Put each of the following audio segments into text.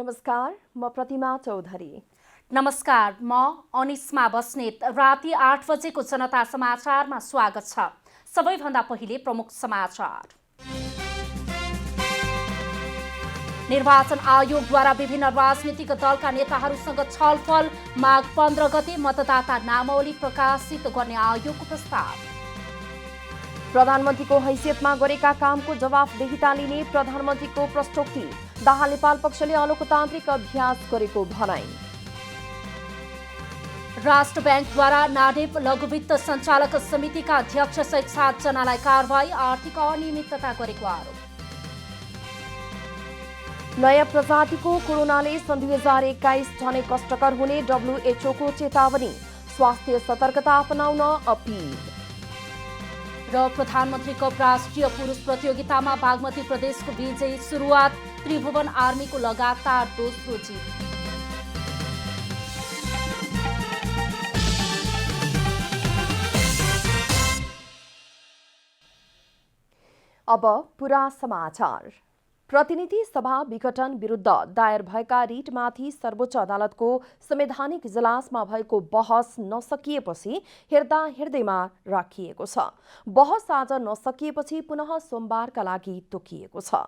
नमस्कार, म प्रतिमा चौधरी। नमस्कार, म अनिस्मा बस्नेत। राति 8 बजेको जनता समाचारमा स्वागत छ। सबैभन्दा पहिले प्रमुख समाचार। निर्वाचन आयोगद्वारा विभिन्न राजनीतिक दलका नेताहरूसँग छलफल। माघ 15 गते मतदाता नामावली प्रकाशित गर्ने आयोगको प्रस्ताव। प्रधानमन्त्रीको हैसियतमा गरेका कामको जवाफदेहिता लिने प्रधानमन्त्रीको प्रश्नोक्ति। दाहाल नेपाल पक्षले अलोकतान्त्रिक अभ्यास गरेको भनाई। राष्ट्र ब्याङ्कद्वारा नाडेप लघुवित्त सञ्चालक समितिका अध्यक्ष सहित 7 जनालाई कारबाही। आर्थिक अनियमितता गरेको आरोप। नयाँ प्रजातिको कोरोनाले सन् 2021 झनै कष्टकर हुने WHO चेतावनी। स्वास्थ्य सतर्कता अपनाउन अपिल। र प्रधानमन्त्री कप राष्ट्रिय पुरुष प्रतियोगितामा बागमती प्रदेशको विजयी सुरुवात। त्रिभुवन आर्मीको लगातार दोस्रो जित। अब पूरा समाचार। प्रतिनिधि सभा विघटन विरुद्ध दायर भएका रिटमाथि सर्वोच्च अदालतको संवैधानिक इजलासमा भएको बहस नसकिएपछि हेर्दा हेर्दैमा राखिएको छ। बहस आज नसकिएपछि पुनः सोमबारका लागि तोकिएको छ।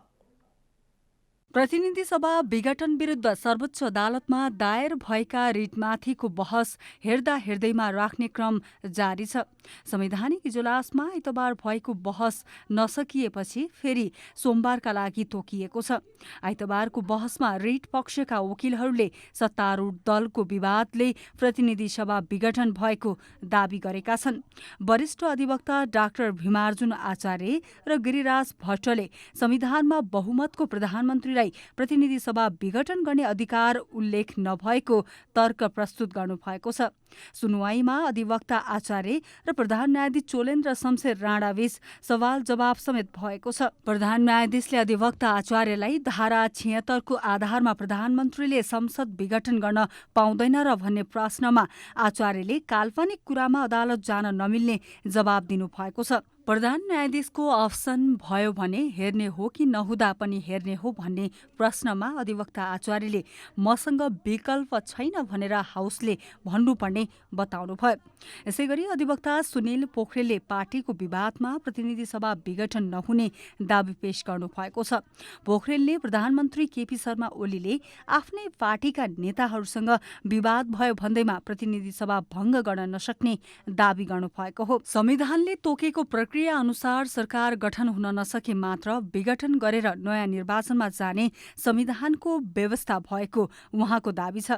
प्रतिनिधि सभा विघटन विरुद्ध सर्वोच्च अदालतमा दायर भएका रिटमाथिको बहस हेर्दा हेर्दैमा राख्ने क्रम जारी छ। संवैधानिक इजलासमा आइतबार भएको बहस नसकिएपछि फेरि सोमबारका लागि तोकिएको छ। आइतबारको बहसमा रिट पक्षका वकिलहरूले सत्तारूढ दलको विवादले प्रतिनिधि सभा विघटन भएको दावी गरेका छन्। वरिष्ठ अधिवक्ता डाक्टर भीमार्जुन आचार्य र गिरिराज भट्टले संविधानमा बहुमतको प्रधानमन्त्रीलाई प्रतिनिधि सभा विघटन गर्ने अधिकार उल्लेख नभएको तर्क प्रस्तुत गर्नुभएको छ। सुनवाईमा अधिवक्ता आचार्य र प्रधान न्यायाधीश चोलेन्द्र शमशेर राणाबीच सवाल जवाब समेत भएको छ। प्रधान न्यायाधीशले अधिवक्ता आचार्यलाई धारा 76 को आधारमा प्रधानमन्त्रीले संसद विघटन गर्न पाउँदैन र भन्ने प्रश्नमा आचार्यले काल्पनिक कुरामा अदालत जान नमिल्ने जवाब दिनुभएको छ। प्रधान न्यायाधीशको अप्सन भयो भने हेर्ने हो कि नहुँदा पनि हेर्ने हो भन्ने प्रश्नमा अधिवक्ता आचार्यले मसँग विकल्प छैन भनेर हाउसले भन्नुपर्ने बताउनुभयो। यसैगरी अधिवक्ता सुनिल पोखरेलले पार्टीको विवादमा प्रतिनिधि सभा विघटन नहुने दावी पेश गर्नुभएको छ। पोखरेलले प्रधानमन्त्री केपी शर्मा ओलीले आफ्नै पार्टीका नेताहरूसँग विवाद भयो भन्दैमा प्रतिनिधि सभा भङ्ग गर्न नसक्ने दावी गर्नुभएको हो। संविधानले तोकेको प्रक्रिया अनुसार सरकार गठन हुन नसके मात्र विघटन गरेर नयाँ निर्वाचनमा जाने संविधानको व्यवस्था भएको उहाँको दावी छ।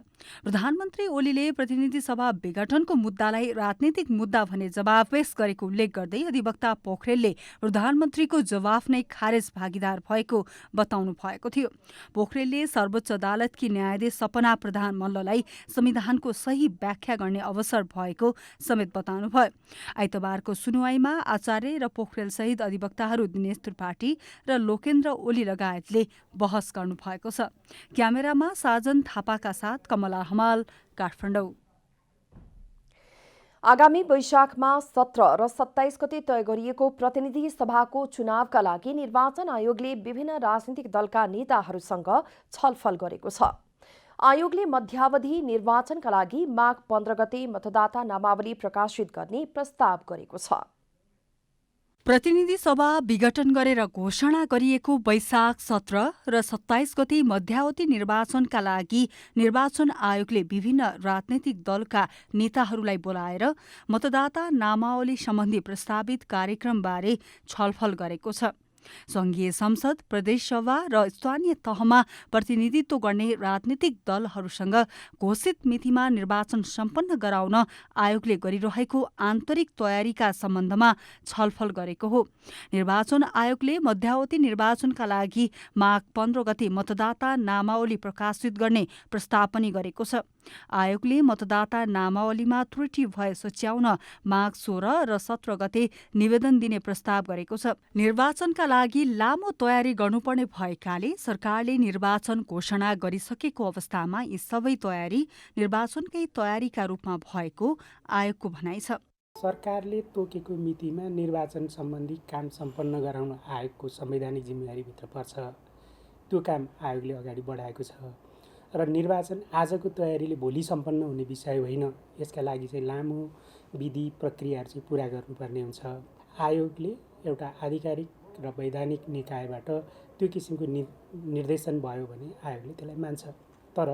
प्रधानमन्त्री ओलीले प्रतिनिधि सभा विघटनको मुद्दालाई राजनीतिक मुद्दा भने जवाब पेश गरेको उल्लेख गर्दै अधिवक्ता पोखरेलले प्रधानमन्त्रीको जवाफ नै खारेज भागीदार भएको बताउनु भएको थियो। पोखरेलले सर्वोच्च अदालतकी न्यायाधीश सपना प्रधान मल्ललाई संविधानको सही व्याख्या गर्ने अवसर भएको समेत बताउनुभयो। आइतबारको सुनवाईमा आचार्य र पोखरेल सहित अधिवक्ताहरू दिनेश त्रिपाठी र लोकेन्द्र ओली लगायतले बहस गर्नुभएको छ। क्यामेरामा साजन थापाका साथ कमला हमाल, काठमाडौँ। आगामी वैशाखमा 17 र 27 गते तय गरिएको प्रतिनिधि सभाको चुनावका लागि निर्वाचन आयोगले विभिन्न राजनीतिक दलका नेताहरूसँग छलफल गरेको छ। आयोगले मध्यावधि निर्वाचनका लागि माघ 15 गते मतदाता नामावली प्रकाशित गर्ने प्रस्ताव गरेको छ। प्रतिनिधि सभा विघटन गरेर घोषणा गरिएको वैशाख 17 र 27 गते मध्यावधि निर्वाचनका लागि निर्वाचन आयोगले विभिन्न राजनैतिक दलका नेताहरूलाई बोलाएर मतदाता नामावली सम्बन्धी प्रस्तावित कार्यक्रमबारे छलफल गरेको छ। संघीय संसद, प्रदेशसभा र स्थानीय तहमा प्रतिनिधित्व गर्ने राजनीतिक दलहरूसँग घोषित मितिमा निर्वाचन सम्पन्न गराउन आयोगले गरिरहेको आन्तरिक तयारीका सम्बन्धमा छलफल गरेको हो। निर्वाचन आयोगले मध्यावधि निर्वाचनका लागि माघ 15 गते मतदाता नामावली प्रकाशित गर्ने प्रस्ताव पनि गरेको छ। आयोगले मतदाता नामावलीमा त्रुटि भए सच्याउन माघ 16 र 17 गते निवेदन दिने प्रस्ताव गरेको छ। निर्वाचनका लागि लामो तयारी गर्नुपर्ने भएकाले सरकारले निर्वाचन घोषणा गरिसकेको अवस्थामा यी सबै तयारी निर्वाचनकै तयारीका रूपमा भएको आयोगको भनाइ छ। सरकारले तोकेको मितिमा निर्वाचन सम्बन्धी काम सम्पन्न गराउन आयोगको संवैधानिक जिम्मेवारीभित्र पर्छ। त्यो काम आयोगले अगाडि बढाएको छ। र निर्वाचन आजको तयारीले भोलि सम्पन्न हुने विषय होइन। यसका लागि चाहिँ लामो विधि प्रक्रियाहरू चाहिँ पुरा गर्नुपर्ने हुन्छ। आयोगले एउटा आधिकारिक र वैधानिक निकायबाट त्यो किसिमको निर्देशन भयो भने आयोगले त्यसलाई मान्छ। तर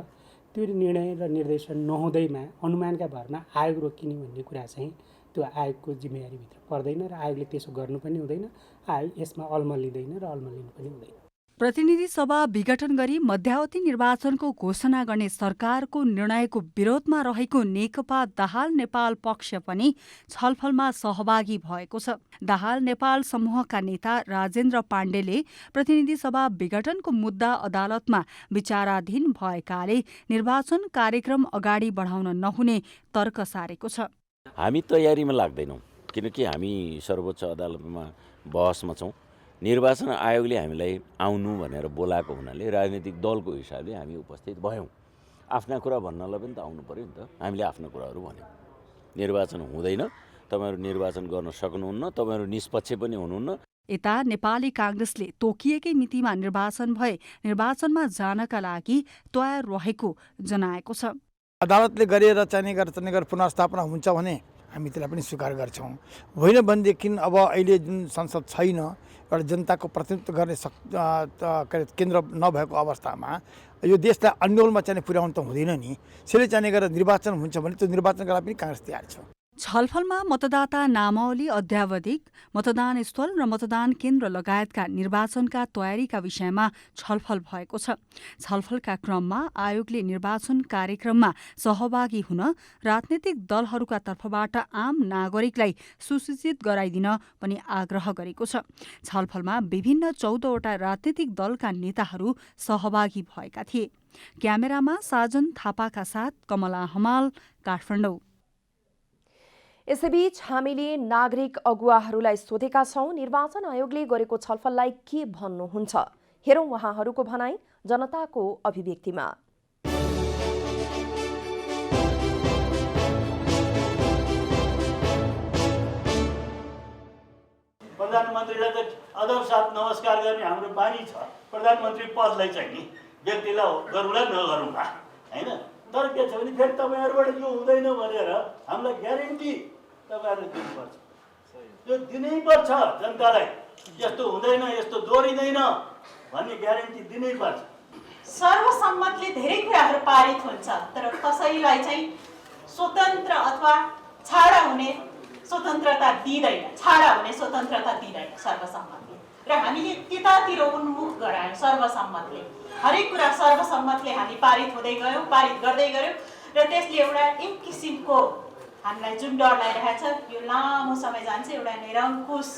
त्यो निर्णय र निर्देशन नहुँदैमा अनुमानका भरमा आयोग रोकिने भन्ने कुरा चाहिँ त्यो आयोगको जिम्मेवारीभित्र पर्दैन र आयोगले त्यसो गर्नु पनि हुँदैन। आयोग यसमा अल्मलिँदैन र अल्मलिनु पनि हुँदैन। प्रतिनिधि सभा विघटन गरी मध्यावधि निर्वाचनको घोषणा गर्ने सरकारको निर्णयको विरोधमा रहेको नेकपा दाहाल नेपाल पक्ष पनि छलफलमा सहभागी भएको छ। दाहाल नेपाल समूहका नेता राजेन्द्र पाण्डेले प्रतिनिधि सभा विघटनको मुद्दा अदालतमा विचाराधीन भएकाले निर्वाचन कार्यक्रम अगाडि बढाउन नहुने तर्क सारेको छ। हामी तयारीमा लाग्दैनौँ, किनकि हामी सर्वोच्च अदालतमा बहसमा छौँ। निर्वाचन आयोगले हामीलाई आउनु भनेर बोलाएको हुनाले राजनीतिक दलको हिसाबले हामी उपस्थित भयौँ। आफ्ना कुरा भन्नलाई पनि त आउनु पर्यो नि त। हामीले आफ्ना कुराहरू भन्यौँ। निर्वाचन हुँदैन, तपाईँहरू निर्वाचन गर्न सक्नुहुन्न, तपाईँहरू निष्पक्ष पनि हुनुहुन्न। यता नेपाली कांग्रेसले तोकिएकै मितिमा निर्वाचन भए निर्वाचनमा जानका लागि तयार रहेको जनाएको छ। अदालतले गरेर चाहिँ पुनर्स्थापना हुन्छ भने हामी त्यसलाई पनि स्वीकार गर्छौँ। होइन भनेदेखि अब अहिले जुन संसद छैन, एउटा जनताको प्रतिनिधित्व गर्ने केन्द्र नभएको अवस्थामा यो देशलाई अन्यलमा चाहिँ पुर्याउनु त हुँदैन नि। त्यसले चाहिँ गरेर निर्वाचन हुन्छ भने त्यो निर्वाचनका लागि पनि काङ्ग्रेस तयार छ। छलफलमा मतदाता नामावली, अध्यावधिक मतदान स्थल र मतदान केन्द्र लगायतका निर्वाचनका तयारीका विषयमा छलफल भएको छ। छलफलका क्रममा आयोगले निर्वाचन कार्यक्रममा सहभागी हुन राजनीतिक दलहरूका तर्फबाट आम नागरिकलाई सुसूचित गराइदिन पनि आग्रह गरेको छ। छलफलमा विभिन्न 14वटा राजनीतिक दलका नेताहरू सहभागी भएका थिए। क्यामेरामा साजन थापाका साथ कमला हमाल, काठमाडौँ। यसैबीच हामीले नागरिक अगुवाहरूलाई सोधेका छौं, निर्वाचन आयोगले गरेको छलफललाई के भन्नुहुन्छ? हेरौं उहाँहरूको भनाई जनताको अभिव्यक्तिमा। प्रधानमन्त्रीलाई त अदब साथ नमस्कार गर्ने हाम्रो बानी छ। प्रधानमन्त्री पदलाई चाहिँ नि व्यक्तिलाई गरौँला नगरौँला हैन। तर के छ भने फेरि तपाईँहरूबाट यो हुँदैन भनेर हामीलाई ग्यारेन्टी तपाईँहरूले दिनुपर्छ। त्यो दिनैपर्छ जनतालाई। यस्तो हुँदैन, यस्तो दोहोरिँदैन भन्ने ग्यारेन्टी दिनैपर्छ। सर्वसम्मतले धेरै कुराहरू पारित हुन्छ, तर कसैलाई चाहिँ स्वतन्त्र अथवा छाडा हुने स्वतन्त्रता दिँदैन, छाडा हुने स्वतन्त्रता दिँदैन सर्वसम्मतले। र हामीले त्यतातिर उन्मुख गरायौँ सर्वसम्मतले। हरेक कुरा सर्वसम्मतले हामी पारित हुँदै गयौँ, पारित गर्दै गयौँ र त्यसले एउटा एक किसिमको हामीलाई जुन डर लागिरहेछ यो लामो समय जान्छ, एउटा निरङ्कुश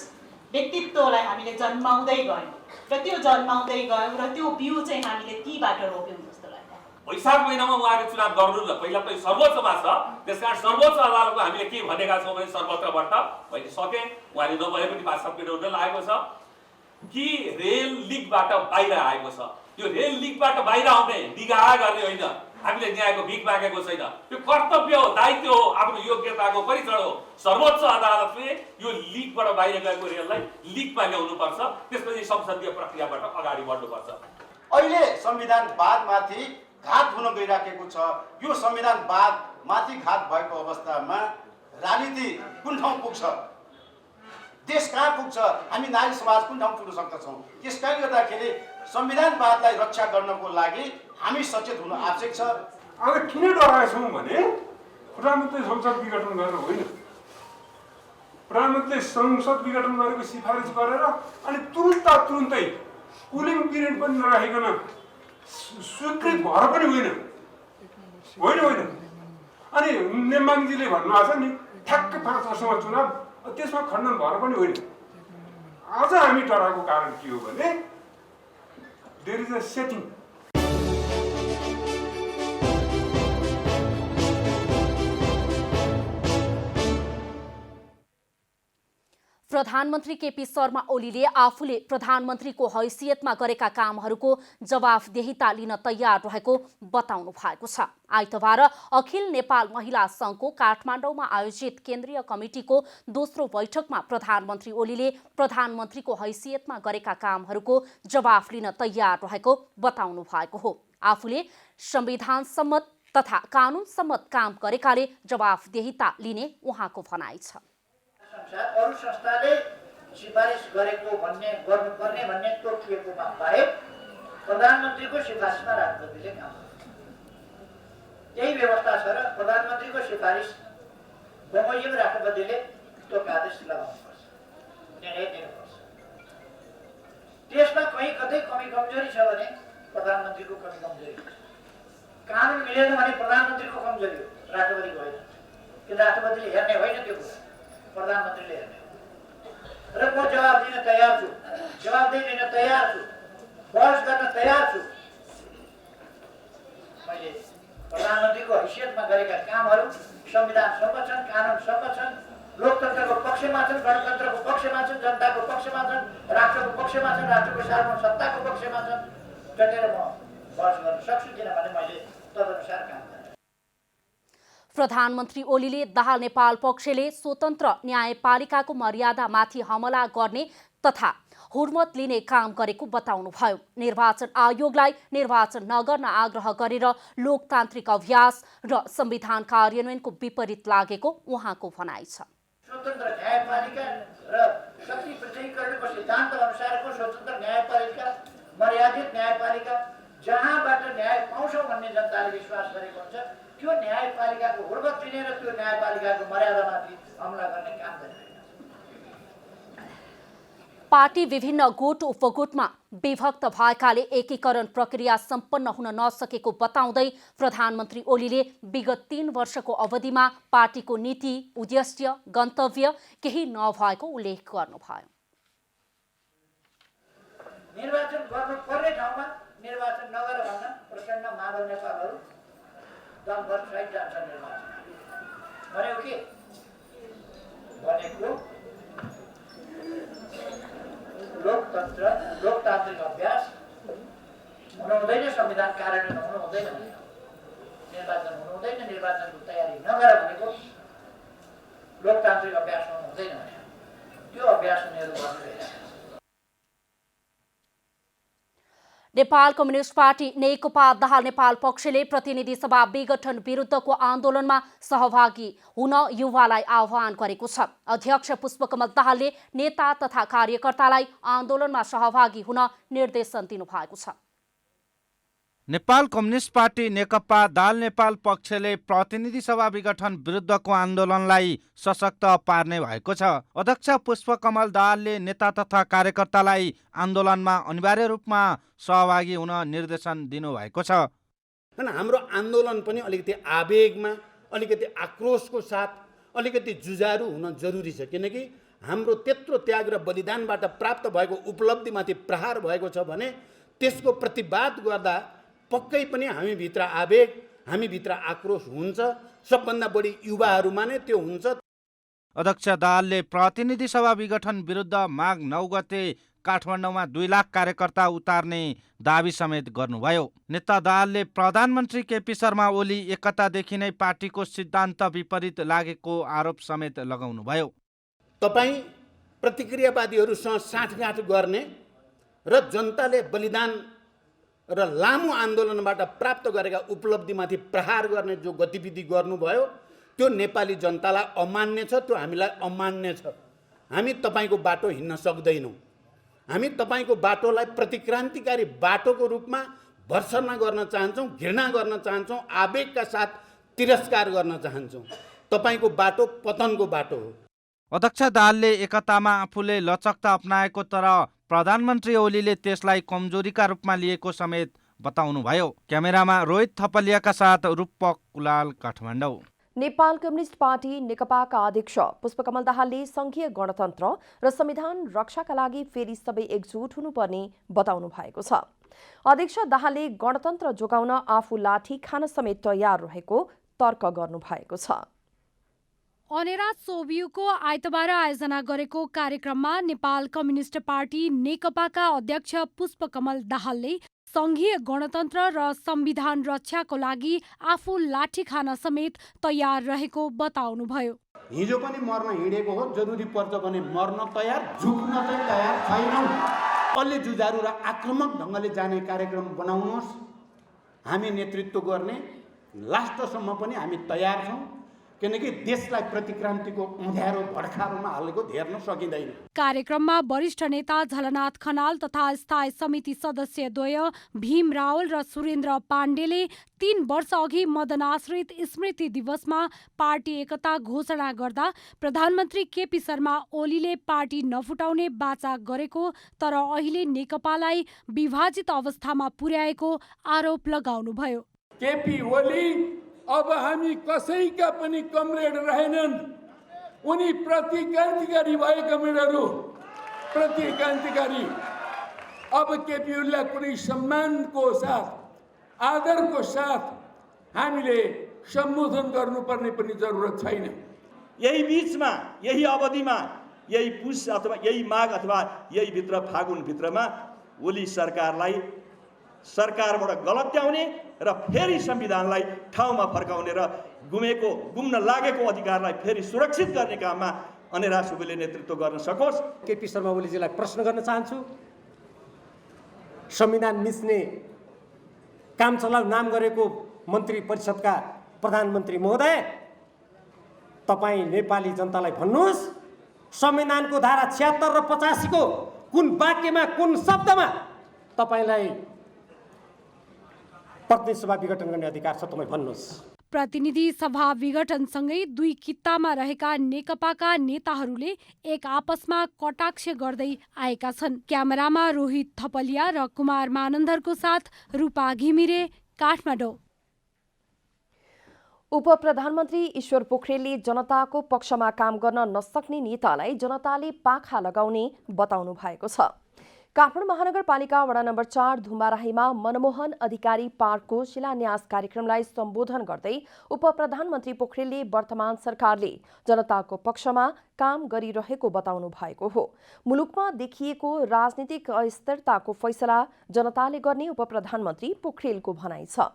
व्यक्तित्वलाई हामीले जन्माउँदै गयौँ र त्यो जन्माउँदै गयौँ र त्यो बिउ चाहिँ हामीले तीबाट रोप्यौँ जस्तो लाग्छ। वैशाख महिनामा उहाँले चुनाव गर्नु न, पहिला पनि सर्वोच्चमा छ। त्यसकारण सर्वोच्च अदालतमा हामीले के भनेका छौँ भने सर्वत्रबाट मैले सकेँ, उहाँले नभए पनि 5-7 मिनट लागेको छ कि रेल लिकबाट बाहिर आएको छ। यो रेल लिकबाट बाहिर आउने निगाह गर्ने होइन, हामीले न्यायको भिख मागेको छैन। यो कर्तव्य हो, दायित्व हो, आफ्नो योग्यताको परीक्षण हो। सर्वोच्च अदालतले यो लिकबाट बाहिर गएको रेललाई लिकमा ल्याउनुपर्छ, त्यसपछि संसदीय प्रक्रियाबाट अगाडि बढ्नुपर्छ। अहिले संविधानवादमाथि घात हुन गइराखेको छ। यो संविधानवाद माथि घात भएको अवस्थामा राजनीति कुन ठाउँ पुग्छ, देश कहाँ पुग्छ, हामी नागरिक समाज कुन ठाउँ पुग्न सक्दछौँ? त्यसकारणले गर्दाखेरि संविधानवादलाई रक्षा गर्नको लागि हामी सचेत हुनु आवश्यक छ। आज किन डराएका छौँ भने प्रधानमन्त्रीले संसद विघटन गरेर होइन, प्रधानमन्त्रीले संसद विघटन गरेको सिफारिस गरेर अनि तुरुन्तै कुलिङ पिरियड पनि नराखिकन स्वीकृत भएर पनि होइन। अनि नेमाङजीले भन्नुभएको छ नि ठ्याक्कै 5 वर्षमा चुनाव, त्यसमा खण्डन भएर पनि होइन। आज हामी डराएको कारण के हो भने देयर इज अ सेटिङ। प्रधानमन्त्री केपी शर्मा ओलीले आफूले प्रधानमन्त्रीको हैसियतमा गरेका कामहरूको जवाफदेहिता लिन तयार रहेको बताउनु भएको छ। आइतबार अखिल नेपाल महिला सङ्घको काठमाडौँमा आयोजित केन्द्रीय कमिटिको दोस्रो बैठकमा प्रधानमन्त्री ओलीले प्रधानमन्त्रीको हैसियतमा गरेका कामहरूको जवाफ लिन तयार रहेको बताउनु भएको हो। आफूले संविधान सम्मत तथा कानुन सम्मत काम गरेकाले जवाफदेहिता लिने उहाँको भनाइ छ। अरू संस्थाले सिफारिस गरेको गर्नुपर्ने भन्ने तोकिएकोमा बाहेक प्रधानमन्त्रीको सिफारिसमा राष्ट्रपतिले काम गर्छ। त्यही व्यवस्था छ र प्रधानमन्त्रीको सिफारिस बमोजिम राष्ट्रपतिले त्यो आदेश लगाउनुपर्छ, निर्णय दिनुपर्छ। त्यसमा कहीँ कतै कमी कमजोरी छ भने प्रधानमन्त्रीको कमी कमजोरी हुन्छ। कानुन मिलेन भने प्रधानमन्त्रीको कमजोरी हो, राष्ट्रपतिको होइन। कि राष्ट्रपतिले हेर्ने होइन त्यो कुरा, प्रधानमन्त्रीले हेर्ने हो। र म जवाब दिन तयार छु, जवाबदेही लिन तयार छु, बहस गर्न तयार छु। मैले प्रधानमन्त्रीको हैसियतमा गरेका कामहरू संविधानसँग छन्, कानुनसँग छन्, लोकतन्त्रको पक्षमा छन्, गणतन्त्रको पक्षमा छन्, जनताको पक्षमा छन्, राष्ट्रको पक्षमा छन्, राष्ट्रको सार्वभौम सत्ताको पक्षमा छन्। डटेर म बहस गर्न सक्छु, किनभने मैले तदनुसार काम गरेँ। प्रधानमन्त्री ओलीले दाहाल नेपाल पक्षले स्वतन्त्र न्यायपालिकाको मर्यादामाथि हमला गर्ने तथा हुर्मत लिने काम गरेको बताउनुभयो। निर्वाचन आयोगलाई निर्वाचन नगर्न आग्रह गरेर लोकतान्त्रिक अभ्यास र संविधान कार्यान्वयनको विपरीत लागेको उहाँको भनाइ छ। स्वतन्त्र न्यायपालिका र शक्ति पृथकीकरणको सिद्धान्त अनुसारको स्वतन्त्र न्यायपालिका, मर्यादित न्यायपालिका, जहाँबाट न्याय पाउँछौँ भन्ने जनताले विश्वास गरेको हुन्छ, त्यो न्यायपालिकाको हुर्मत लिने र त्यो न्यायपालिकाको मर्यादामाथि हमला गर्ने काम गरिरहेको छ। पार्टी विभिन्न गुट उपगुटमा विभक्त भएकाले एकीकरण प्रक्रिया सम्पन्न हुन नसकेको बताउँदै प्रधानमन्त्री ओलीले विगत 3 वर्षको अवधिमा पार्टीको नीति, उद्देश्य, गन्तव्य केही नभएको उल्लेख गर्नुभयो। निर्वाचन गर्नुपर्ने ठाउँमा निर्वाचन नगर भन्न प्रचण्ड माधव नेपालहरू दलभर साइड जान्छ। निर्वाचन भनेको के? भनेको लोकतन्त्र, लोकतान्त्रिक अभ्यास हुनु हुँदैन, संविधान कार्यान्वयन हुनु हुँदैन, निर्वाचन हुनु हुँदैन, निर्वाचनको तयारी नगर भनेको लोकतान्त्रिक अभ्यास हुनु हुँदैन भने त्यो अभ्यास उनीहरू गर्नु। नेपाल कम्युनिस्ट पार्टी नेकपा दाहाल नेपाल पक्षले प्रतिनिधि सभा विघटन विरुद्धको आन्दोलनमा सहभागी हुन युवालाई आह्वान गरेको छ। अध्यक्ष पुष्पकमल दाहालले नेता तथा कार्यकर्तालाई आन्दोलनमा सहभागी हुन निर्देशन दिनुभएको छ। नेपाल कम्युनिस्ट पार्टी नेकपा दाहाल नेपाल पक्षले प्रतिनिधि सभा विघटन विरुद्धको आन्दोलनलाई सशक्त पार्ने भएको छ। अध्यक्ष पुष्पकमल दाहालले नेता तथा कार्यकर्तालाई आन्दोलनमा अनिवार्य रूपमा सहभागी हुन निर्देशन दिनुभएको छ। हाम्रो आन्दोलन पनि अलिकति आवेगमा, अलिकति आक्रोशको साथ, अलिकति जुझारु हुन जरुरी छ। किनकि हाम्रो त्यत्रो त्याग र बलिदानबाट प्राप्त भएको उपलब्धिमाथि प्रहार भएको छ भने त्यसको प्रतिवाद गर्दा पक्कै पनि हामीभित्र आवेग, हामीभित्र आक्रोश हुन्छ। सबभन्दा बढी युवाहरूमा नै त्यो हुन्छ। अध्यक्ष दाहालले प्रतिनिधि सभा विघटन विरुद्ध माघ 9 गते काठमाडौँमा 2 लाख कार्यकर्ता उतार्ने दाबी समेत गर्नुभयो। नेता दाहालले प्रधानमन्त्री केपी शर्मा ओली एकतादेखि नै पार्टीको सिद्धान्त विपरीत लागेको आरोप समेत लगाउनुभयो। तपाईँ प्रतिक्रियावादीहरूसँग साँठगाँठ गर्ने र जनताले बलिदान र लामो आन्दोलनबाट प्राप्त गरेका उपलब्धिमाथि प्रहार गर्ने जो गतिविधि गर्नुभयो त्यो नेपाली जनतालाई अमान्य छ, त्यो हामीलाई अमान्य छ। हामी तपाईँको बाटो हिँड्न सक्दैनौँ। हामी तपाईँको बाटोलाई प्रतिक्रान्तिकारी बाटोको रूपमा भर्त्सना गर्न चाहन्छौँ, घृणा गर्न चाहन्छौँ, आवेगका साथ तिरस्कार गर्न चाहन्छौँ। तपाईँको बाटो पतनको बाटो हो। अध्यक्ष दाहालले एकतामा आफूले लचकता अपनाएको तर प्रधानमन्त्री ओलीले त्यसलाई कमजोरीका रूपमा लिएको समेत बताउनुभयो। क्यामेरामा रोहित थपलियाका साथ रूपक कुलाल, काठमाडौँ। नेपाल कम्युनिस्ट पार्टी नेकपाका अध्यक्ष पुष्पकमल दाहालले संघीय गणतन्त्र र संविधान रक्षाका लागि फेरि सबै एकजुट हुनुपर्ने बताउनु भएको छ। अध्यक्ष दाहालले गणतन्त्र जोगाउन आफू लाठी खान समेत तयार रहेको तर्क गर्नु भएको छ। अनेरा सोभियुको आइतबार आयोजना गरेको कार्यक्रममा नेपाल कम्युनिस्ट पार्टी नेकपाका अध्यक्ष पुष्पकमल दाहालले संघीय गणतन्त्र र संविधान रक्षाको लागि आफू लाठी खान समेत तयार रहेको बताउनुभयो। हिजो पनि मर्न हिँडेको हो, जरुरी पर्छ भने मर्न तयार, झुक्न चाहिँ तयार छैनौँ। अलि जुझारु र आक्रामक ढङ्गले जाने कार्यक्रम बनाउनुहोस्। हामी नेतृत्व गर्ने लास्टसम्म पनि हामी तयार छौँ, किनकि देशलाई प्रतिक्रान्तिको अँध्यारो भड्कारोमा हालेको धेर्न सकिँदैन। कार्यक्रममा वरिष्ठ नेता झलनाथ खनाल तथा स्थायी समिति सदस्यद्वय भीम रावल र सुरेन्द्र पाण्डेले 3 वर्ष अघि मदन आश्रित स्मृति दिवसमा पार्टी एकता घोषणा गर्दा प्रधानमन्त्री केपी शर्मा ओलीले पार्टी नफुटाउने बाचा गरेको तर अहिले नेकपालाई विभाजित अवस्थामा पुर्याएको आरोप लगाउनुभयो। केपी ओली अब हामी कसैका पनि कमरेड रहेनन्। उनी प्रतिक्रान्तिकारी भए कमरेडहरू, प्रतिक्रान्तिकारी। अब केपी ओलीलाई कुनै सम्मानको साथ, आदरको साथ हामीले सम्बोधन गर्नुपर्ने पनि जरुरत छैन। यही बिचमा, यही अवधिमा, यही पुस अथवा यही माघ अथवा यही भित्र फागुनभित्रमा ओली सरकारलाई सरकारबाट गलत्याउने र फेरि संविधानलाई ठाउँमा फर्काउने र गुम्न लागेको अधिकारलाई फेरि सुरक्षित गर्ने काममा अनेरा सुब्बाले नेतृत्व गर्न सकोस्। केपी शर्मा ओलीजीलाई प्रश्न गर्न चाहन्छु, संविधान मिच्ने काम चलाउ नाम गरेको मन्त्री परिषदका प्रधानमन्त्री महोदय, तपाईँ नेपाली जनतालाई भन्नुहोस्, संविधानको धारा 76 र 85 को कुन वाक्यमा, कुन शब्दमा तपाईलाई प्रतिनिधि सभा विघटन गर्ने अधिकार छ, तपाईँ भन्नुहोस्। प्रतिनिधि सभा विघटनसँगै 2 कित्तामा रहेका नेकपाका नेताहरूले एक आपसमा कटाक्ष गर्दै आएका छन्। क्यामेरामा रोहित थपलिया र कुमार मानन्दरको साथ रूपा घिमिरे, काठमाडौँ। उपप्रधानमन्त्री ईश्वर पोखरेलले जनताको पक्षमा काम गर्न नसक्ने नेतालाई जनताले पाखा लगाउने बताउनु भएको छ। काठमाडौँ महानगरपालिका वडा नम्बर 4 धुम्बाराहीमा मनमोहन अधिकारी पार्कको शिलान्यास कार्यक्रमलाई सम्बोधन गर्दै उपप्रधानमन्त्री पोखरेलले वर्तमान सरकारले जनताको पक्षमा काम गरिरहेको बताउनु भएको हो। मुलुकमा देखिएको राजनीतिक अस्थिरताको फैसला जनताले गर्ने उपप्रधानमन्त्री पोखरेलको भनाइ छ।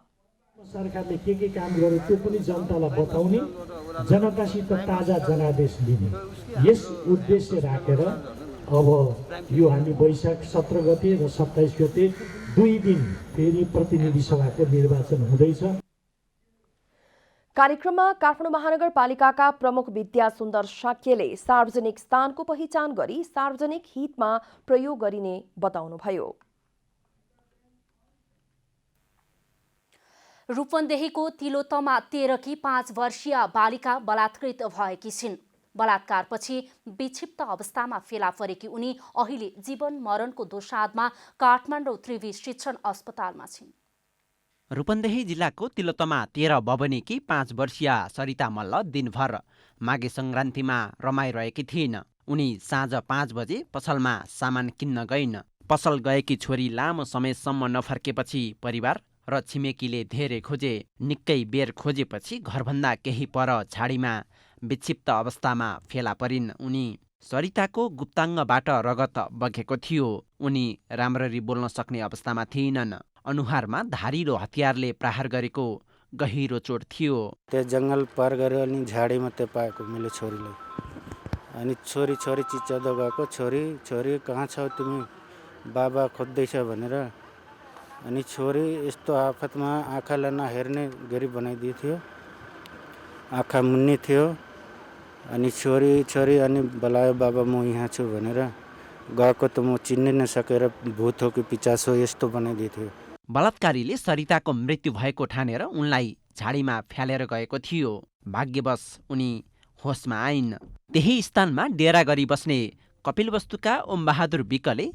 सरकारले के काम गर्यो त्यो पनि जनतालाई बताउने, जनतासित ताजा जनादेश लिने, यस उद्देश्य राखेर अब यो हामी वैशाख 17 गते र 27 गते 2 दिन फेरि प्रतिनिधि सभाको निर्वाचन हुँदैछ। कार्यक्रममा काठमाडौँ महानगरपालिकाका प्रमुख विद्या सुन्दर शाक्यले सार्वजनिक स्थानको पहिचान गरी सार्वजनिक हितमा प्रयोग गरिने बताउनुभयो। रूपन्देहीको तिलोत्तमा 13 की 5 वर्षीय बालिका बलात्कृत भएकी छिन्। बलात्कारपछि विक्षिप्त अवस्थामा फेला परेकी उनी अहिले जीवन मरणको दोसाँधमा काठमाडौँ त्रिवी शिक्षण अस्पतालमा छिन्। रूपन्देही जिल्लाको तिलोत्तमा 13 बबनेकी 5 वर्षीय सरिता मल्ल दिनभर माघे सङ्क्रान्तिमा रमाइरहेकी थिइन्। उनी साँझ 5 बजे पसलमा सामान किन्न गइन्। पसल गएकी छोरी लामो समयसम्म नफर्केपछि परिवार र छिमेकीले धेरै खोजे। निकै बेर खोजेपछि घरभन्दा केही पर झाडीमा विक्षिप्त अवस्थामा फेला परिन्। उनी सरिताको गुप्ताङ्गबाट रगत बगेको थियो। उनी राम्ररी बोल्न सक्ने अवस्थामा थिएनन्। अनुहारमा धारिलो हतियारले प्रहार गरेको गहिरो चोट थियो। त्यो जङ्गल पार गरेर अनि झाडी मात्रै पाएको मैले छोरीलाई। अनि छोरी चिच्याउँदै गएको, छोरी कहाँ छौ तिमी, बाबा खोज्दैछ भनेर। अनि छोरी यस्तो आफतमा आँखालाई नहेर्ने गरी बनाइदिएको थियो, आँखा मुन्ने थियो। अनि छोरी अनि बोलायो, बाबा म यहाँ छु भनेर। गएको त म चिन्नै नसकेर भूत हो कि पिचास हो यस्तो बनाइदिएको थियो। बलात्कारीले सरिताको मृत्यु भएको ठानेर उनलाई झाडीमा फ्यालेर गएको थियो। भाग्यवश उनी होसमा आइन्। त्यही स्थानमा डेरा गरी बस्ने कपिलवस्तुका ओमबहादुर विकले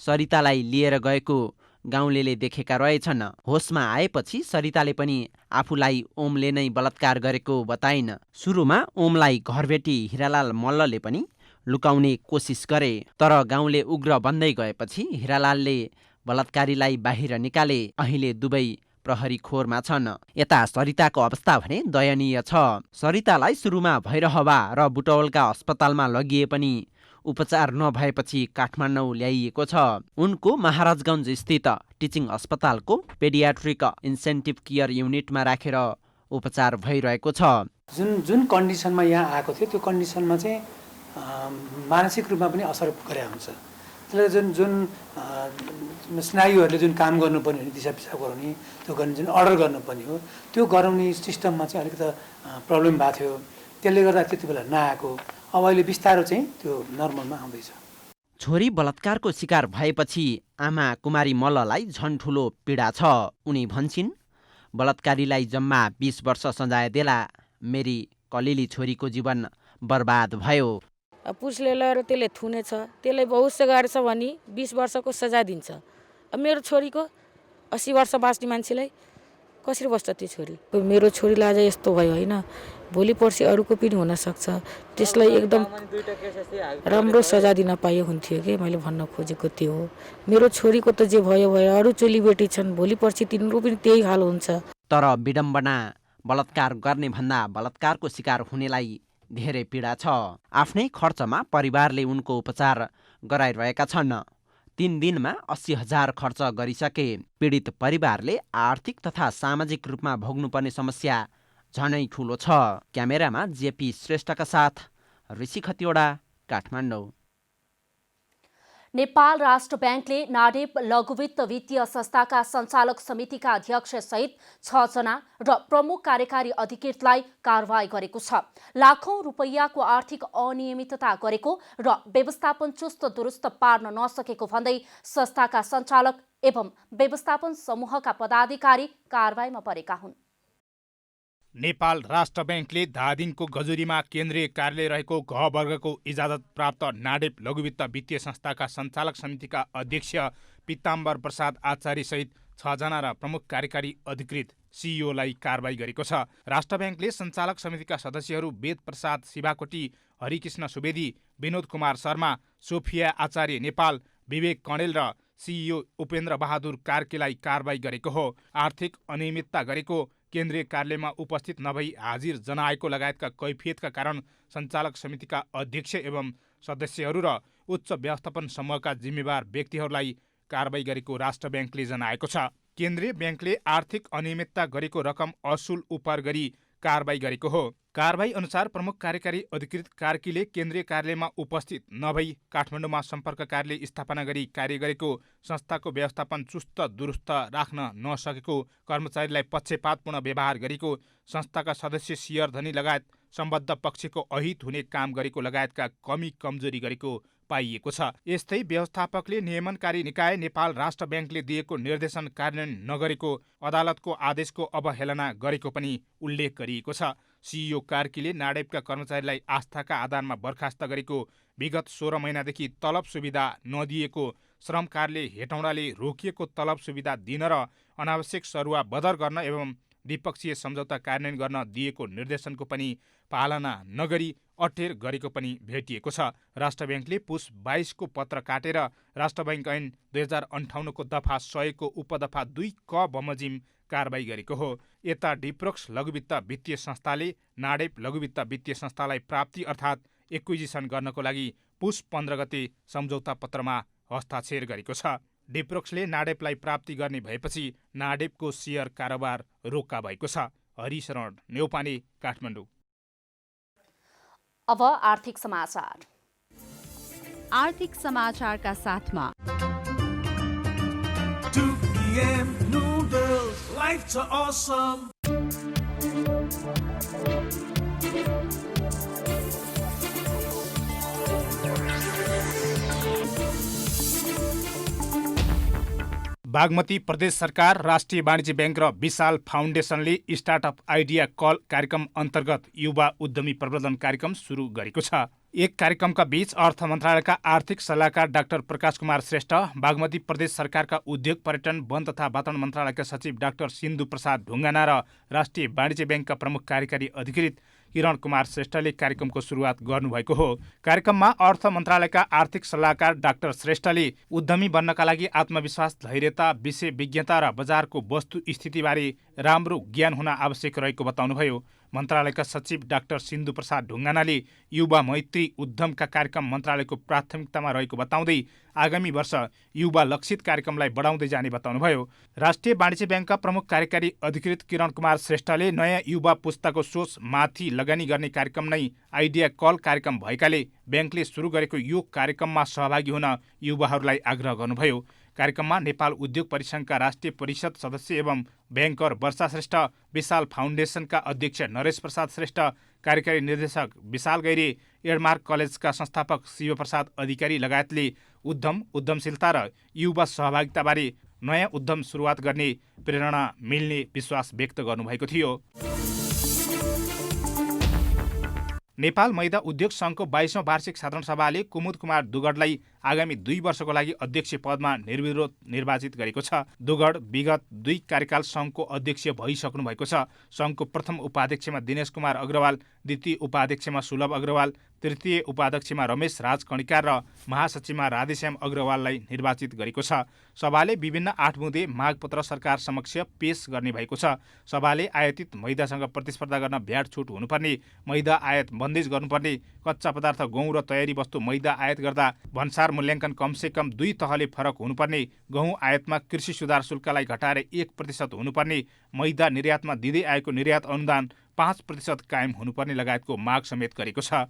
सरितालाई लिएर गएको गाउँलेले देखेका रहेछन्। होसमा आएपछि सरिताले पनि आफूलाई ओमले नै बलात्कार गरेको बताइन्। सुरुमा ओमलाई घरबेटी हिरालाल मल्लले पनि लुकाउने कोसिस गरे, तर गाउँले उग्र बन्दै गएपछि हिरालालले बलात्कारीलाई बाहिर निकाले। अहिले दुवै प्रहरी खोरमा छन्। यता सरिताको अवस्था भने दयनीय छ। सरितालाई सुरुमा भैरहवा र बुटवलका अस्पतालमा लगिए पनि उपचार नभएपछि काठमाडौँ ल्याइएको छ। उनको महाराजगञ्ज स्थित टिचिङ अस्पतालको पेडियाट्रिक इन्सेन्टिभ केयर युनिटमा राखेर उपचार भइरहेको छ। जुन कन्डिसनमा यहाँ आएको थियो त्यो कन्डिसनमा चाहिँ मानसिक रूपमा पनि असर गरे हुन्छ। त्यसले जुन स्नायुहरूले जुन काम गर्नुपर्ने हो दिशा पिसाब गराउने त्यो गर्ने जुन अर्डर गर्नुपर्ने हो त्यो गराउने सिस्टममा चाहिँ अलिकति प्रब्लम भएको थियो। त्यसले गर्दा त्यति बेला नआएको, अब अहिले बिस्तारो चाहिँ त्यो नर्मलमा आउँदैछ। छोरी बलात्कारको शिकार भएपछि आमा कुमारी मल्ललाई झन् ठुलो पीडा छ। उनी भन्छन्, बलात्कारीलाई जम्मा 20 वर्ष सजाय देला, मेरी कलिली छोरीको जीवन बर्बाद भयो। पुलिसले लगेर त्यसले थुनेछ, त्यसले बहुत गरेछ भने 20 वर्षको सजाय दिन्छ। अब मेरो छोरीको 80 वर्ष बाँच्ने मान्छेलाई कसरी बस्छ त्यो छोरी? मेरो छोरीलाई आज यस्तो भयो होइन, भोलि पर्सि अरूको पनि हुनसक्छ। त्यसलाई एकदम राम्रो सजाय दिन पाइयो हुन्थ्यो कि मैले भन्न खोजेको त्यो हो। मेरो छोरीको त जे भयो भयो, अरू चेलीबेटी छन्, भोलि पर्सि तिनीहरू पनि त्यही हाल हुन्छ। तर विडम्बना, बलात्कार गर्ने भन्दा बलात्कारको शिकार हुनेलाई धेरै पीडा छ। आफ्नै खर्चमा परिवारले उनको उपचार गराइरहेका छन्। 3 दिनमा 80,000 खर्च गरिसके। पीडित परिवारले आर्थिक तथा सामाजिक रूपमा भोग्नुपर्ने समस्या झनै ठुलो छ। क्यामेरामा जेपी श्रेष्ठका साथ ऋषि खतिवडा, काठमाडौँ। नेपाल राष्ट्र ब्याङ्कले नाडेप लघुवित्त वित्तीय संस्थाका सञ्चालक समितिका अध्यक्ष सहित 6 जना र प्रमुख कार्यकारी अधिकृतलाई कारवाही गरेको छ। लाखौं रुपैयाँको आर्थिक अनियमितता गरेको र व्यवस्थापन चुस्त दुरुस्त पार्न नसकेको भन्दै संस्थाका सञ्चालक एवं व्यवस्थापन समूहका पदाधिकारी कारवाहीमा परेका हुन्। नेपाल राष्ट्र ब्याङ्कले धादिङको गजुरीमा केन्द्रीय कार्यालय रहेको घ वर्गको इजाजत प्राप्त नाडेप लघुवित्त वित्तीय संस्थाका सञ्चालक समितिका अध्यक्ष पिताम्बर प्रसाद आचार्य सहित 6 जना र प्रमुख कार्यकारी अधिकृत सिइओलाई कारवाही गरेको छ। राष्ट्र ब्याङ्कले सञ्चालक समितिका सदस्यहरू वेद प्रसाद शिवाकोटी, हरिकृष्ण सुवेदी, विनोद कुमार शर्मा, सोफिया आचार्य नेपाल, विवेक कणेल र सिइओ उपेन्द्र बहादुर कार्कीलाई कारवाही गरेको हो। आर्थिक अनियमितता गरेको, केन्द्रीय कार्यालयमा उपस्थित नभई हाजिर जनाएको लगायतका कैफियतका कारण सञ्चालक समितिका अध्यक्ष एवं सदस्यहरू र उच्च व्यवस्थापन समूहका जिम्मेवार व्यक्तिहरूलाई कारवाही गरेको राष्ट्र ब्याङ्कले जनाएको छ। केन्द्रीय ब्याङ्कले आर्थिक अनियमितता गरेको रकम असुल उपर गरी कारवाही गरेको हो। कारवाही अनुसार प्रमुख कार्यकारी अधिकृत कार्कीले केन्द्रीय कार्यालयमा उपस्थित नभई काठमाडौँमा सम्पर्क कार्यालय स्थापना गरी कार्य गरेको, संस्थाको व्यवस्थापन चुस्त दुरुस्त राख्न नसकेको, कर्मचारीलाई पक्षपातपूर्ण व्यवहार गरेको, संस्थाका सदस्य शेयर धनी लगायत सम्बद्ध पक्षको अहित हुने काम गरेको लगायतका कमी कमजोरी गरेको पाइएको छ। यस्तै व्यवस्थापकले नियमनकारी निकाय नेपाल राष्ट्र ब्याङ्कले दिएको निर्देशन कार्यान्वयन नगरेको, अदालतको आदेशको अवहेलना गरेको पनि उल्लेख गरिएको छ। सिइओ कार्कीले नाडेपका कर्मचारीलाई आस्थाका आधारमा बर्खास्त गरेको, विगत 16 महिनादेखि तलब सुविधा नदिएको, श्रम कार्यालय हेटौँडाले रोकिएको तलब सुविधा दिन र अनावश्यक सरुवा बदर गर्न एवं द्विपक्षीय सम्झौता कार्यान्वयन गर्न दिएको निर्देशनको पनि पालना नगरी अटेर गरेको पनि भेटिएको छ। राष्ट्र ब्याङ्कले पुस 22 को पत्र काटेर राष्ट्र ब्याङ्क ऐन 2058 को दफा 100 को उपदफा 2 क बमोजिम कारवाही गरेको हो। यता डिप्रोक्स लघुवित्त वित्तीय संस्थाले नाडेप लघुवित्त वित्तीय संस्थालाई प्राप्ति अर्थात् एक्विजिसन गर्नको लागि पुस 15 गते सम्झौता पत्रमा हस्ताक्षर गरेको छ। डिप्रोक्सले नाडेपलाई प्राप्ति गर्ने भएपछि नाडेपको सेयर कारोबार रोक्का भएको छ। हरिशरण नेउपाने, काठमाडौँ। अब आर्थिक समाचार। आर्थिक समाचारका साथमा बागमती प्रदेश सरकार, राष्ट्रिय वाणिज्य ब्याङ्क र विशाल फाउन्डेसनले स्टार्टअप आइडिया कल कार्यक्रम अन्तर्गत युवा उद्यमी प्रवर्धन कार्यक्रम सुरु गरेको छ। एक कार्यक्रमका बीच अर्थ मन्त्रालयका आर्थिक सल्लाहकार डाक्टर प्रकाश कुमार श्रेष्ठ, बागमती प्रदेश सरकारका उद्योग पर्यटन वन तथा वातावरण मन्त्रालयका सचिव डाक्टर सिन्धु प्रसाद ढुङ्गाना र राष्ट्रिय वाणिज्य ब्याङ्कका प्रमुख कार्यकारी अधिकृत किरण कुमार श्रेष्ठले कार्यक्रमको सुरुवात गर्नुभएको हो। कार्यक्रममा अर्थ मन्त्रालयका आर्थिक सल्लाहकार डाक्टर श्रेष्ठले उद्यमी बन्नका लागि आत्मविश्वास, धैर्यता, विषय विज्ञता र बजारको वस्तु स्थितिबारे राम्रो ज्ञान हुन आवश्यक रहेको बताउनुभयो। मन्त्रालयका सचिव डाक्टर सिन्धु प्रसाद ढुङ्गानाले युवा मैत्री उद्यमका कार्यक्रम मन्त्रालयको प्राथमिकतामा रहेको बताउँदै आगामी वर्ष युवा लक्षित कार्यक्रमलाई बढाउँदै जाने बताउनुभयो। राष्ट्रिय वाणिज्य ब्याङ्कका प्रमुख कार्यकारी अधिकृत किरण कुमार श्रेष्ठले नयाँ युवा पुस्ताको सोचमाथि लगानी गर्ने कार्यक्रम नै आइडिया कल कार्यक्रम भएकाले ब्याङ्कले सुरु गरेको यो कार्यक्रममा सहभागी हुन युवाहरूलाई आग्रह गर्नुभयो। कार्यक्रममा नेपाल उद्योग परिसङ्घका राष्ट्रिय परिषद सदस्य एवं ब्याङ्कर वर्षा श्रेष्ठ, विशाल फाउन्डेसनका अध्यक्ष नरेश प्रसाद श्रेष्ठ, कार्यकारी निर्देशक विशाल गैरे, एडमार्क कलेजका संस्थापक शिवप्रसाद अधिकारी लगायतले उद्यमशीलता र युवा सहभागिताबारे नयाँ उद्यम सुरुवात गर्ने प्रेरणा मिल्ने विश्वास व्यक्त गर्नुभएको थियो। नेपाल मैदा उद्योग सङ्घको 22औं वार्षिक साधारण सभाले कुमुद कुमार दुगडलाई आगामी 2 वर्षको लागि अध्यक्ष पदमा निर्विरोध निर्वाचित गरेको छ। दुगड विगत 2 कार्यकाल सङ्घको अध्यक्ष भइसक्नु भएको छ। सङ्घको प्रथम उपाध्यक्षमा दिनेश कुमार अग्रवाल, द्वितीय उपाध्यक्षमा सुलभ अग्रवाल, तृतीय उपाध्यक्षमा रमेश राज कणिकार र महासचिवमा राधेश्याम अग्रवाललाई निर्वाचित गरेको छ। सभाले विभिन्न 8 बुँदे मागपत्र सरकार समक्ष पेश गर्ने भएको छ। सभाले आयातित मैदासँग प्रतिस्पर्धा गर्न भ्याट छुट हुनुपर्ने, मैदा आयात बन्देज गर्नुपर्ने, कच्चा पदार्थ गहुँ र तयारी वस्तु मैदा आयात गर्दा भन्सार मूल्याङ्कन कमसेकम 2 तहले फरक हुनुपर्ने, गहुँ आयातमा कृषि सुधार शुल्कलाई घटाएर 1% हुनुपर्ने, मैदा निर्यातमा दिँदै आएको निर्यात अनुदान 5% कायम हुनुपर्ने लगायतको माग समेत गरेको छ।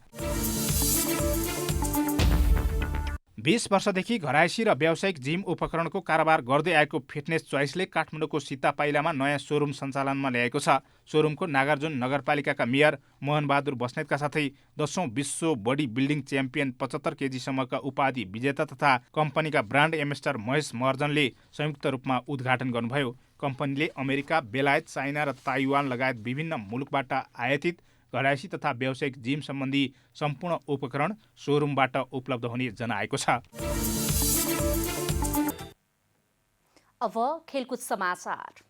20 वर्षदेखि घरायसी र व्यावसायिक जिम उपकरणको कारोबार गर्दै आएको फिटनेस चोइसले काठमाडौँको सीतापाइलामा नयाँ सोरुम सञ्चालनमा ल्याएको छ। सोरुमको नागार्जुन नगरपालिकाका मेयर मोहनबहादुर बस्नेतका साथै 10औं विश्व बडी बिल्डिङ च्याम्पियन 75 केजीसम्मका उपाधि विजेता तथा कम्पनीका ब्रान्ड एम्बेसडर महेश महर्जनले संयुक्त रूपमा उद्घाटन गर्नुभयो। कम्पनीले अमेरिका, बेलायत, चाइना र ताइवान लगायत विभिन्न मुलुकबाट आयातित घरायसी तथा व्यावसायिक जिम सम्बन्धी सम्पूर्ण उपकरण सोरुमबाट उपलब्ध हुने जनाएको छ। अब खेलकुद समाचार।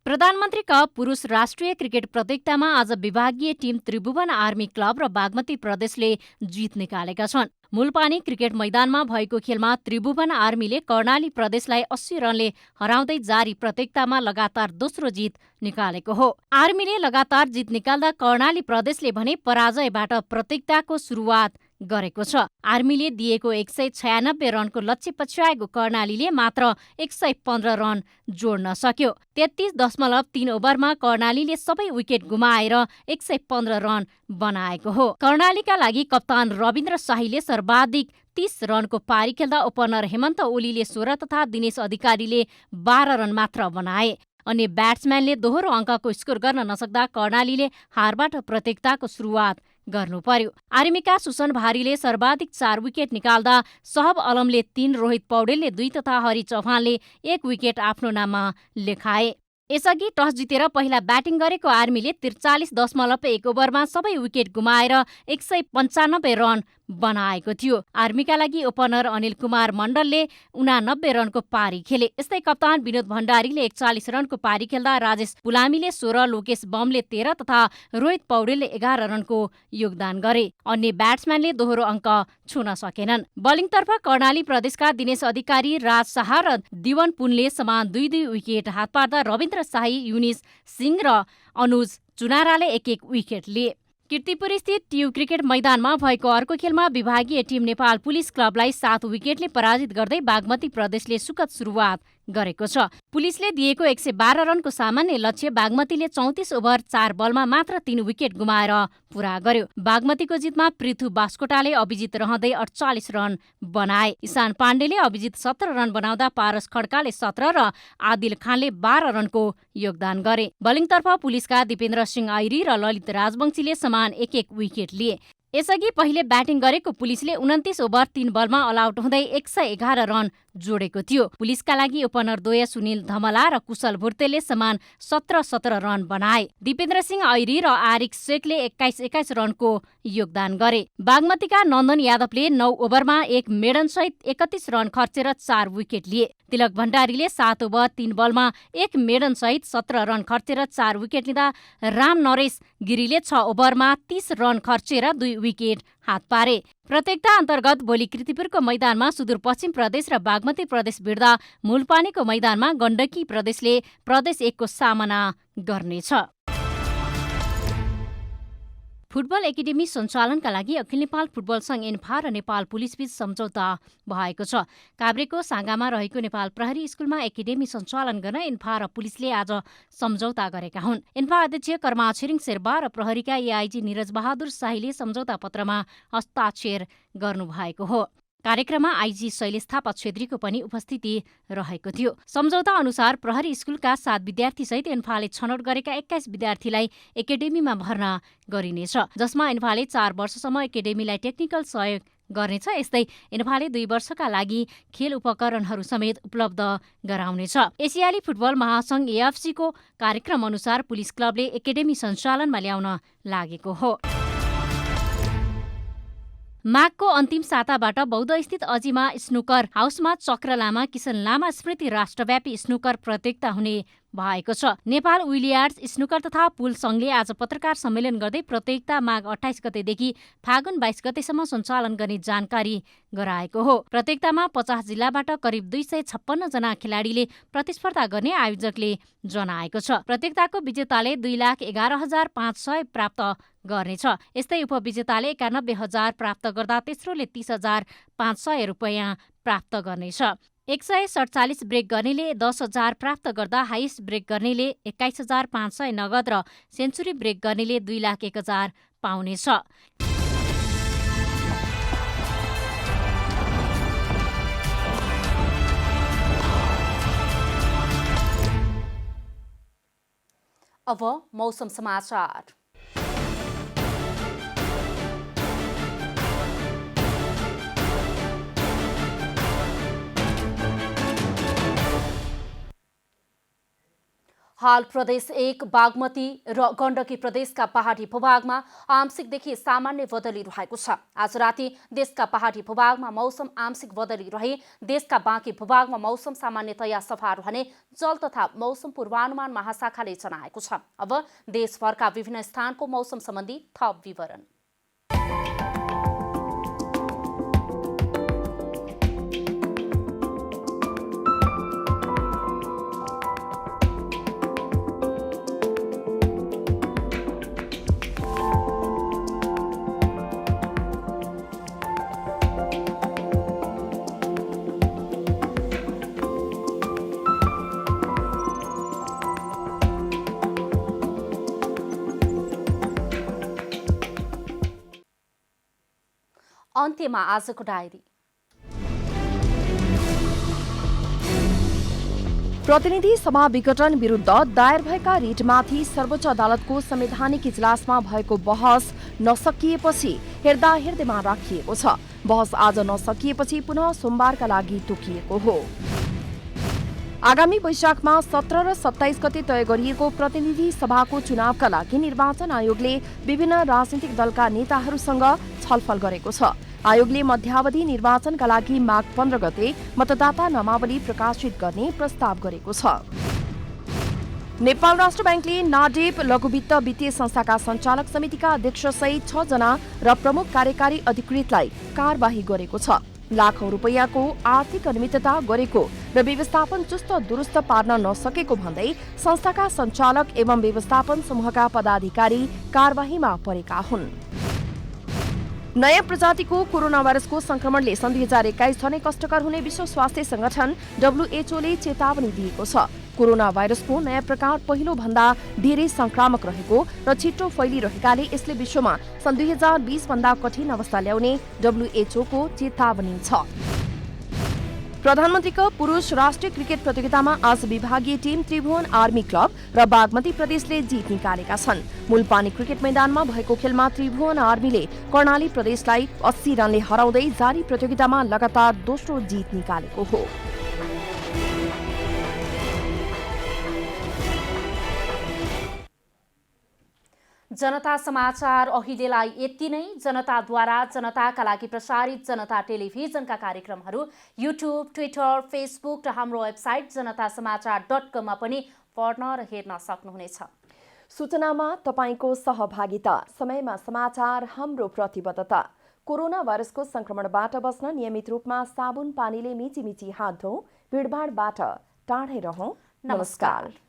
प्रधानमन्त्री कप पुरुष राष्ट्रिय क्रिकेट प्रतियोगितामा आज विभागीय टिम त्रिभुवन आर्मी क्लब र बागमती प्रदेशले जित निकालेका छन्। मूलपानी क्रिकेट मैदानमा भएको खेलमा त्रिभुवन आर्मीले कर्णाली प्रदेशलाई 80 रनले हराउँदै जारी प्रतियोगितामा लगातार दोस्रो जित निकालेको हो। आर्मीले लगातार जित निकाल्दा कर्णाली प्रदेशले भने पराजयबाट प्रतियोगिताको सुरुवात गरेको छ। आर्मीले दिएको 196 रनको लक्ष्य पछ्याएको कर्णालीले मात्र 115 रन जोड्न सक्यो। 33.3 ओभरमा कर्णालीले सबै विकेट गुमाएर 115 रन बनाएको हो। कर्णालीका लागि कप्तान रविन्द्र शाहीले सर्वाधिक 30 रनको पारी खेल्दा ओपनर हेमन्त ओलीले 16 तथा दिनेश अधिकारीले 12 रन मात्र बनाए। अन्य ब्याट्सम्यानले दोहोरो अङ्कको स्कोर गर्न नसक्दा कर्णालीले हारबाट प्रतियोगिताको सुरुवात गर्नु पर्यो। आर्मीका सुसन भारीले सर्वाधिक 4 विकेट निकाल्दा सहब अलमले 3, रोहित पौडेलले 2 तथा हरि चौहानले 1 विकेट आफ्नो नाममा लेखाए। यसअघि टस जितेर पहिला ब्याटिङ गरेको आर्मीले 43.1 ओभरमा सबै विकेट गुमाएर 195 रन बनाएको थियो। आर्मीका लागि ओपनर अनिल कुमार मण्डलले 89 रनको पारी खेले। यस्तै कप्तान विनोद भण्डारीले 41 रनको पारी खेल्दा राजेश पुलामीले 16, लोकेश बमले 13 तथा रोहित पौडेलले 11 रनको योगदान गरे। अन्य ब्याट्सम्यानले दोहोरो अङ्क छुन सकेनन्। बलिङतर्फ कर्णाली प्रदेशका दिनेश अधिकारी, राज शाह र दिवन पुनले समान 2-2 विकेट हात पार्दा रविन्द्र शाही, युनिस सिंह र अनुज चुनाराले 1-1 विकेट लिए। कीर्तिपुर स्थित ट्यु क्रिकेट मैदानमा भएको अर्को खेलमा विभागीय टिम नेपाल पुलिस क्लबलाई 7 विकेटले पराजित गर्दै बागमती प्रदेशले सुखद सुरुवात गरेको छ। पुलिसले दिएको 112 रनको सामान्य लक्ष्य बागमतीले 34 ओभर 4 बलमा मात्र 3 विकेट गुमाएर पूरा गर्यो। बागमतीको जितमा पृथु बास्कोटाले अभिजित रहँदै 48 रन बनाए। इशान पाण्डेले अभिजित 17 रन बनाउँदा पारस खड्काले 17 र आदिल खानले 12 रनको योगदान गरे। बलिङतर्फ पुलिसका दिपेन्द्र सिंह ऐरी र ललित राजवंशीले समान 1-1 विकेट लिए। यसअघि पहिले ब्याटिङ गरेको पुलिसले 29 ओभर 3 बलमा अलआउट हुँदै 111 रन जोडेको थियो। पुलिसका लागि ओपनर द्वय सुनिल धमला र कुशल भुर्तेले समान 17-17 रन बनाए। दिपेन्द्र सिंह ऐरी र आरिक शेखले 21-21 रनको योगदान गरे। बागमतीका नन्दन यादवले 9 ओभरमा 1 मेडनसहित 31 रन खर्चेर 4 विकेट लिए। तिलक भण्डारीले 7 ओभर 3 बलमा 1 मेडनसहित 17 रन खर्चेर 4 विकेट लिँदा राम नरेश गिरीले 6 ओभरमा 30 रन खर्चेर 2 विकेट हात पारे। प्रतियोगिता अन्तर्गत भोलि कीर्तिपुरको मैदानमा सुदूरपश्चिम प्रदेश र बागमती प्रदेश भिड्दा मूलपानीको मैदानमा गण्डकी प्रदेशले प्रदेश 1 को सामना गर्नेछ। फुटबल एकाडेमी सञ्चालनका लागि अखिल नेपाल फुटबल सङ्घ इन्फा र नेपाल पुलिसबीच सम्झौता भएको छ। काभ्रेको साँगामा रहेको नेपाल प्रहरी स्कुलमा एकाडेमी सञ्चालन गर्न इन्फा र पुलिसले आज सम्झौता गरेका हुन्। इन्फा अध्यक्ष कर्मा छिरिङ शेर्पा र प्रहरीका एआइजी निरज बहादुर शाहीले सम्झौता पत्रमा हस्ताक्षर गर्नुभएको हो। कार्यक्रममा आइजी शैलेश थापा छेत्रीको पनि उपस्थिति रहेको थियो। सम्झौता अनुसार प्रहरी स्कुलका 7 विद्यार्थीसहित इन्फाले छनौट गरेका 21 विद्यार्थीलाई एकाडेमीमा भर्ना गरिनेछ, जसमा इन्फाले 4 वर्षसम्म एकाडेमीलाई टेक्निकल सहयोग गर्नेछ। यस्तै इन्फाले 2 वर्षका लागि खेल उपकरणहरू समेत उपलब्ध गराउनेछ। एसियाली फुटबल महासङ्घ एएफसीको कार्यक्रम अनुसार पुलिस क्लबले एकाडेमी सञ्चालनमा ल्याउन लागेको हो। माघको अन्तिम साताबाट बौद्धस्थित अजिमा स्नुकर हाउसमा चक्र लामा किशन लामा स्मृति राष्ट्रव्यापी स्नुकर प्रतियोगिता हुने भएको छ। नेपाल विलियार्ड्स स्नुकर तथा पुल सङ्घले आज पत्रकार सम्मेलन गर्दै प्रतियोगिता माघ 28 गतेदेखि फागुन 22 गतेसम्म सञ्चालन गर्ने जानकारी गराएको हो। प्रतियोगितामा 50 जिल्लाबाट करिब 256 जना खेलाडीले प्रतिस्पर्धा गर्ने आयोजकले जनाएको छ। प्रतियोगिताको विजेताले 2,11,500 प्राप्त गर्नेछ। यस्तै उपविजेताले 91,000 प्राप्त गर्दा तेस्रोले 30,500 रुपियाँ प्राप्त गर्नेछ। 147 ब्रेक गर्नेले 10,000 प्राप्त गर्दा हाइस्ट ब्रेक गर्नेले 21,500 नगद र सेन्चुरी ब्रेक गर्नेले 2,01,000 पाउनेछ। अब मौसम समाचार। हाल प्रदेश 1 बागमती र गण्डकी प्रदेशका पहाडी भूभागमा आंशिकदेखि सामान्य बदली रहेको छ। आज राति देशका पहाडी भूभागमा मौसम आंशिक बदली रहे देशका बाँकी भूभागमा मौसम सामान्यतया सफा रहने जल तथा मौसम पूर्वानुमान महाशाखाले जनाएको छ। अब देशभरका विभिन्न स्थानको मौसम सम्बन्धी थप विवरण। अन्त्यमा आजको डायरी। प्रतिनिधि सभा विघटन विरुद्ध दायर भएका रिटमाथि सर्वोच्च अदालतको संवैधानिक इजलासमा भएको बहस नसकिएपछि हेर्दा हेर्दैमा राखिएको छ। बहस आज नसकिएपछि पुनः सोमबारका लागि तोकिएको हो। आगामी वैशाखमा 17 र 27 गते तय गरिएको प्रतिनिधि सभाको चुनावका लागि निर्वाचन आयोगले विभिन्न राजनीतिक दलका नेताहरूसँग छलफल गरेको छ। आयोगले मध्यावधि निर्वाचनका लागि माघ 15 गते मतदाता नामावली प्रकाशित गर्ने प्रस्ताव गरेको छ। नेपाल राष्ट्र ब्याङ्कले नाडेप लघुवित्त वित्तीय संस्थाका सञ्चालक समितिका अध्यक्ष सहित 6 जना र प्रमुख कार्यकारी अधिकृतलाई कारबाही गरेको छ। लाखौं रुपैयाँको आर्थिक अनियमितता गरेको र व्यवस्थापन चुस्त दुरुस्त पार्न नसकेको भन्दै संस्थाका सञ्चालक एवं व्यवस्थापन समूहका पदाधिकारी कारबाहीमा परेका हुन्। नयाँ प्रजातिको कोरोना भाइरसको संक्रमणले सन् 2021 झनै कष्टकर हुने विश्व स्वास्थ्य संगठन डब्ल्युएचओले चेतावनी दिएको छ। कोरोना भाइरसको नयाँ प्रकार पहिलो भन्दा धेरै संक्रामक रहेको र छिटो फैलिरहेकाले यसले विश्वमा सन् 2020 भन्दा कठिन अवस्था ल्याउने डब्ल्युएचओको चेतावनी छ। प्रधानमन्त्रीको पुरुष राष्ट्रिय क्रिकेट प्रतियोगितामा आज विभागीय टिम त्रिभुवन आर्मी क्लब र बागमती प्रदेशले जित निकालेका छन्। मूलपानी क्रिकेट मैदानमा भएको खेलमा त्रिभुवन आर्मीले कर्णाली प्रदेशलाई 80 रनले हराउँदै जारी प्रतियोगितामा लगातार दोस्रो जित निकालेको हो। जनता समाचार अहिलेलाई यति नै। जनताद्वारा जनताका लागि प्रसारित जनता टेलिभिजनका कार्यक्रमहरू युट्युब, ट्विटर, फेसबुक र हाम्रो वेबसाइट जनतासमाचार.com मा पनि पढ्न र हेर्न सक्नुहुनेछ। सूचनामा तपाईको सहभागिता, समयमा समाचार हाम्रो प्रतिबद्धता। कोरोना भाइरसको संक्रमणबाट बस्न नियमित रूपमा साबुन पानीले मिची हात धौँ, भिडभाडबाट टाढै रहौं। नमस्कार।